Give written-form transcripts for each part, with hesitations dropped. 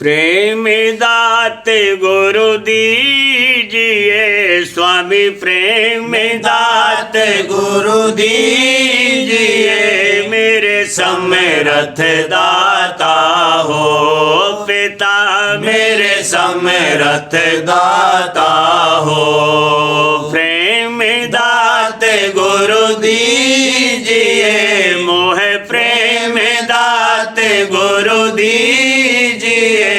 प्रेम दाते गुरु दीजिए स्वामी, प्रेम दाते गुरु दीजिए। मेरे समरथ दाता हो पिता, मेरे समरथ दाता हो। प्रेम दाते गुरु दीजिए, मोह प्रेम दाते गुरु दीजिए।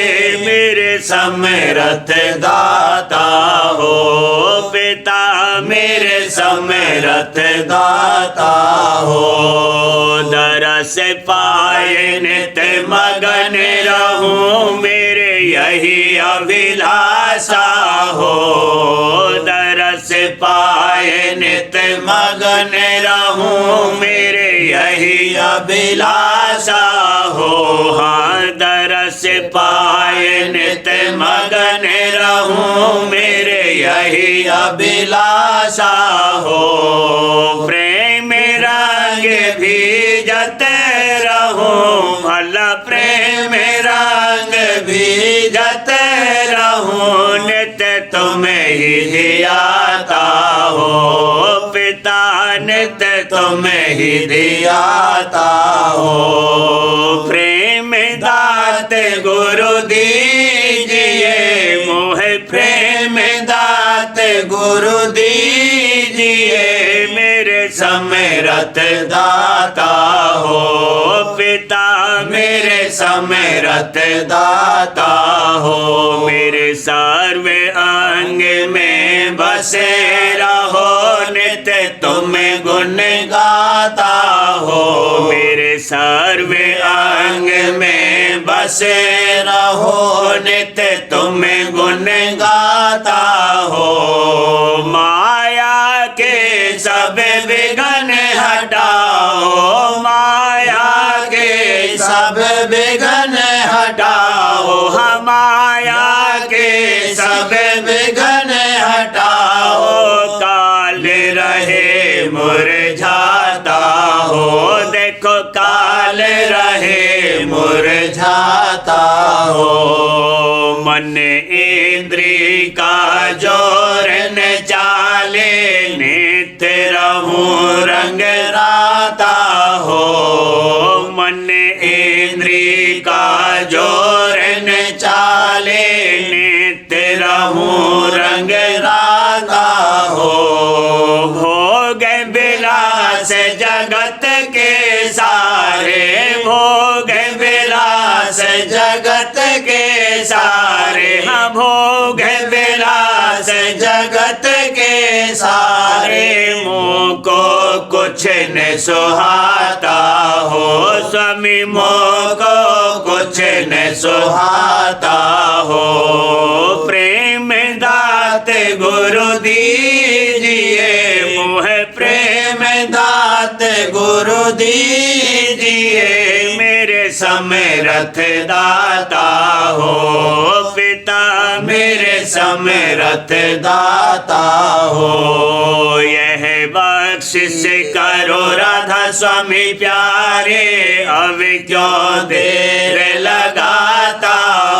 मेरे समरथ दाता हो पिता, मेरे समरथ दाता हो। दरस पाए नित मगन रहूं, मेरे यही अभिलाषा हो। दरस पाए नित मगन रहूं, मेरे यही अभिलाषा हो। हाँ, दरस पाए नित मगन रहूं, मेरे यही अभिलाषा हो। प्रेम रंग भीजत रहूं, भला प्रेम रंग भीजत रहूं। नित तुम्हें ही धियाता हो पिता, नित तुम्हें ही धियाता हो। प्रेम दाते गुरु दीजिए, मोह प्रेम दाते गुरु दीजिए। मेरे समरथ दाता हो पिता, मेरे समरथ दाता हो। मेरे सर्व अंग में बसे रहो, नित तुम गुण गाता हो। मेरे सर्व अंग में बसे रहो, नित तुम गुण गाता हो। माया के सब विघ्न हटाओ, माया के सब विघ्न हटाओ। हम माया के सब विघ्न हटाओ। काल रहे मुरझाता हो, देखो काल रहे मुरझाता हो। मन इंद्री का जोर न चाले, नित रहूं रंग राता हो। मन इंद्री का जोर न चाले, नित रहूं रंग राता हो। भोग विलास जगत के सारे, भोग विलास जगत के सारे। हाँ, भोग विलास जगत के सारे। मोह को कुछ न सुहाता हो स्वामी, मोह को कुछ न सुहाता हो। प्रेम दाते गुरु दीजिए, मोह प्रेम दाते गुरु दीजिए। मेरे समरथ दाता हो पिता, मेरे समरथ दाता हो। यह बख्शिश करो राधा स्वामी प्यारे, अब क्यों देर लगाता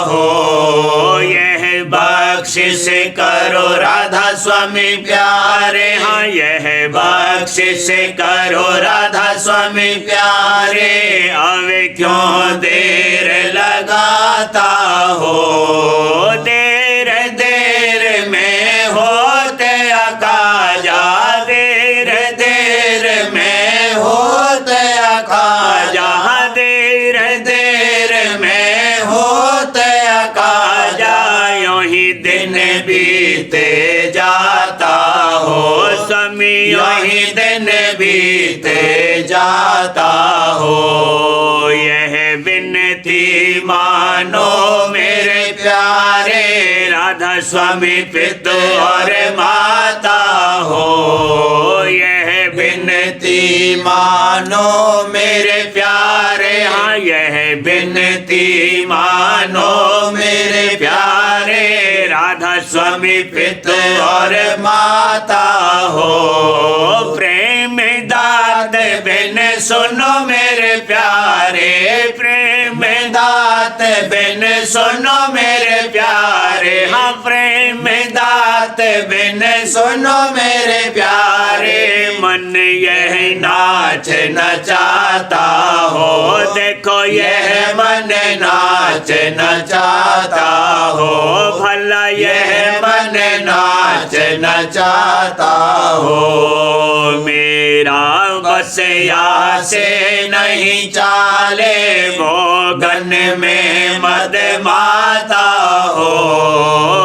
हो। यह बख्शिश करो राधा स्वामी प्यारे, हाँ यह बख्शिश करो राधा स्वामी प्यारे। अब क्यों देर लगाता हो। देर देर में होते अकाजा, देर देर में होते अकाजा। देर देर में होते अकाजा, यूं ही दिन बीते जाता हो स्वामी, यूं ही दिन बीते जाता हो। यह विनती मानो मेरे प्यारे, राधा स्वामी पिता और माता हो। यह विनती मानो मेरे प्यारे, हाँ यह विनती मानो मेरे प्यारे। राधा स्वामी पिता और माता हो। प्रेम दाते बिन सुनो मेरे प्यारे, प्रेम दात बिन सुनो मेरे प्यारे, हाँ प्रेम दात बिन सुनो मेरे प्यारे। मन यह नाच नचाता हो, देखो यह मन नाच नचाता हो, भला यह मन नाच नचाता हो। मेरा बस या से नहीं चाले, भोगन में मद माता हो।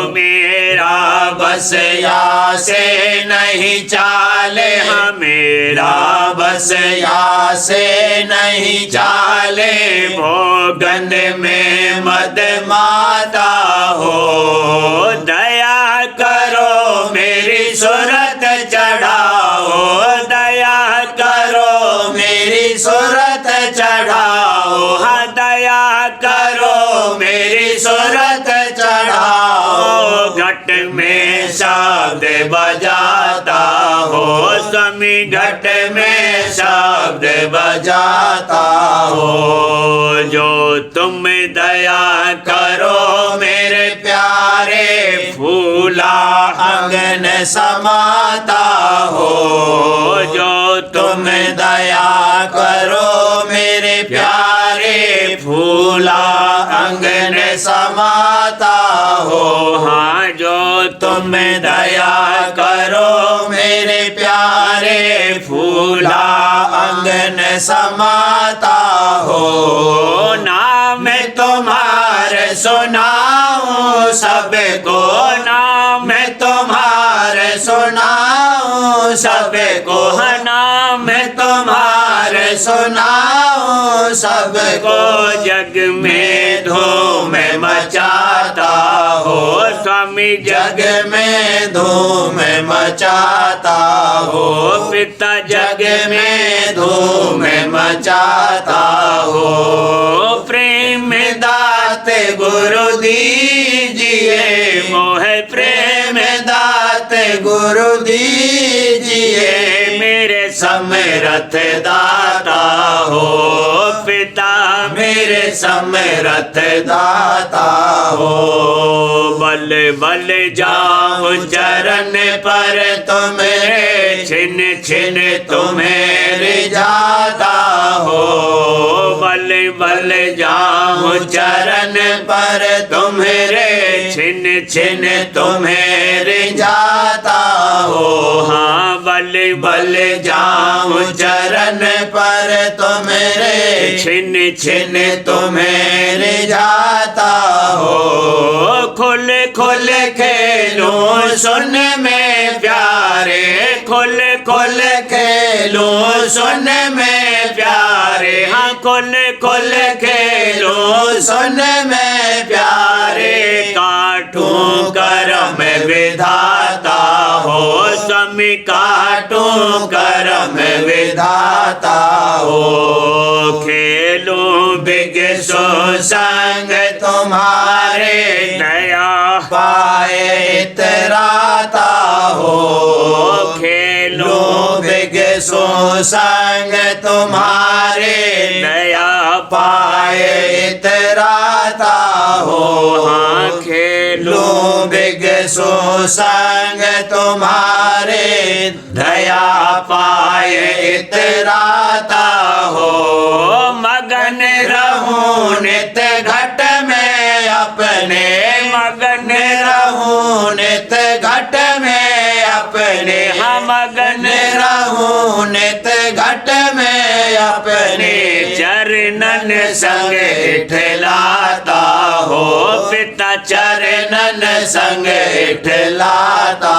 मेरा बस या से नहीं चाले, हाँ मेरा बस या से नहीं चाले, भोगन में मद माता हो। दया करो मेरी सूरत चढ़ाओ, दया करो मेरी सूरत चढ़ाओ, हाँ दया करो मेरी सूरत चढ़ाओ। घट में शब्द बजाता हो स्वामी, घट में शब्द बजाता हो। जो तुम दया करो मेरे प्यारे, फूला अंगन समाता हो। जो तुम दया करो मेरे प्यारे, फूला अंगन समाता हो। हाँ जो तुम दया करो मेरे प्यारे, फूला अंगन समाता हो। नाम तुम्हारे सुनाऊं सबको, नाम तुम्हारे सुनाऊं सबको, नाम तुम्हारे सुनाऊं सबको। जग में धूम मचाता हो स्वामी, जग में धूम मचाता हो। पिता जग में धूम मचाता हो। प्रेम दात गुरु दीजिए मोहे, प्रेम दात गुरु दीजिए। मेरे समरथ दाता हो पिता, मेरे समरथ दाता हो। बल बल जाऊं चरण पर तुम्हें, छिन छिन तुम्हें रिझाता हो। बल बल जाऊं चरण पर तुम्हारे, छिन छिन तुम्हें रिझाता हो। हाँ बल बल जाऊं चरण पर तुम्हारे, छिन छिन तुम्हें रिझाता हो। खुल खुल खेलूं सुन में प्यारे, खुल खुल खेलूं सुन में प्यारे, हाँ खुल खुल खेलूं सुन में प्यारे। काटूं कर्म विधाता हो स्वामी, काटूं कर्म विधाता हो। खेलूं बिगसो संग तुम्हारे, दया पाए इतराता हो। खेलूं बिगसो संग तुम्हारे, दया पाए इतराता हो। हाँ खेलूं बिगसो संग तुम्हारे, दया पाए इतराता हो। मगन रहूं नित घट में अपने, मगन रहूं नित घट में अपने, हाँ मगन रहूं नित घट में अपने। चरणन संग इठलाता हो पिता, चरणन संग इठलाता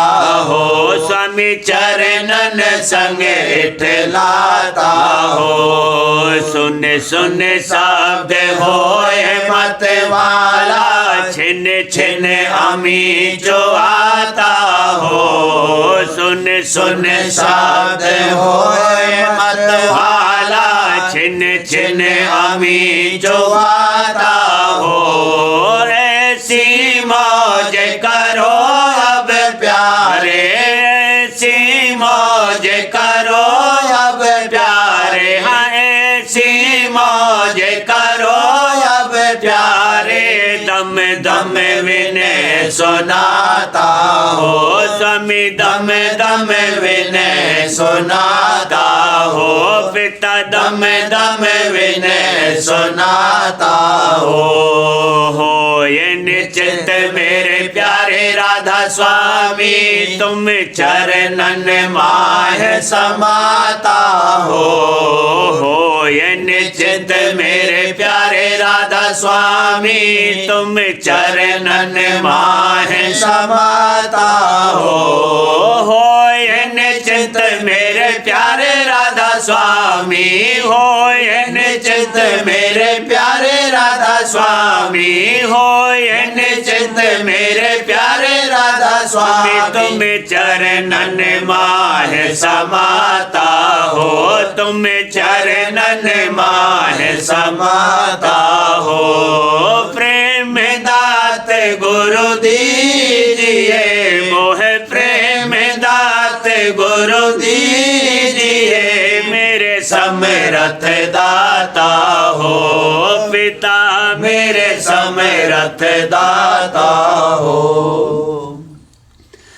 हो स्वामी, चरणन संग इठलाता हो। सुन सुन शब्द होए मत वाला, छिन छिन अमी जो आता हो। सुन सुन शब्द होए मत वाला, छिन छिन अमी जो आता हो। ऐसी मौज करो अब प्यारे, ऐसी मौज करो अब प्यारे। दम दम विनय सुनाता हो, स्वामी दम दम विनय सुनाता हो, पिता दम दम विनय सुनाता हो। ये निश्चित मेरे प्यारे राधा स्वामी तुम चरणन माह समाता हो। ये निश्चित मेरे प्यारे राधा स्वामी तुम चरणन माह समाता हो। ये निश्चित मेरे प्यारे राधा स्वामी हो, ये निश्चित मेरे प्यारे राधा स्वामी हो, ये निश्चित मेरे प्यारे राधा स्वामी तुम चरणन माह समाता हो, तुम चरणन माह समाता हो। प्रेम दात गुरु दीजिए मोह, प्रेम दात गुरु दीजिए मेरे समरथ दाता हो, पिता मेरे समरथ दाता हो।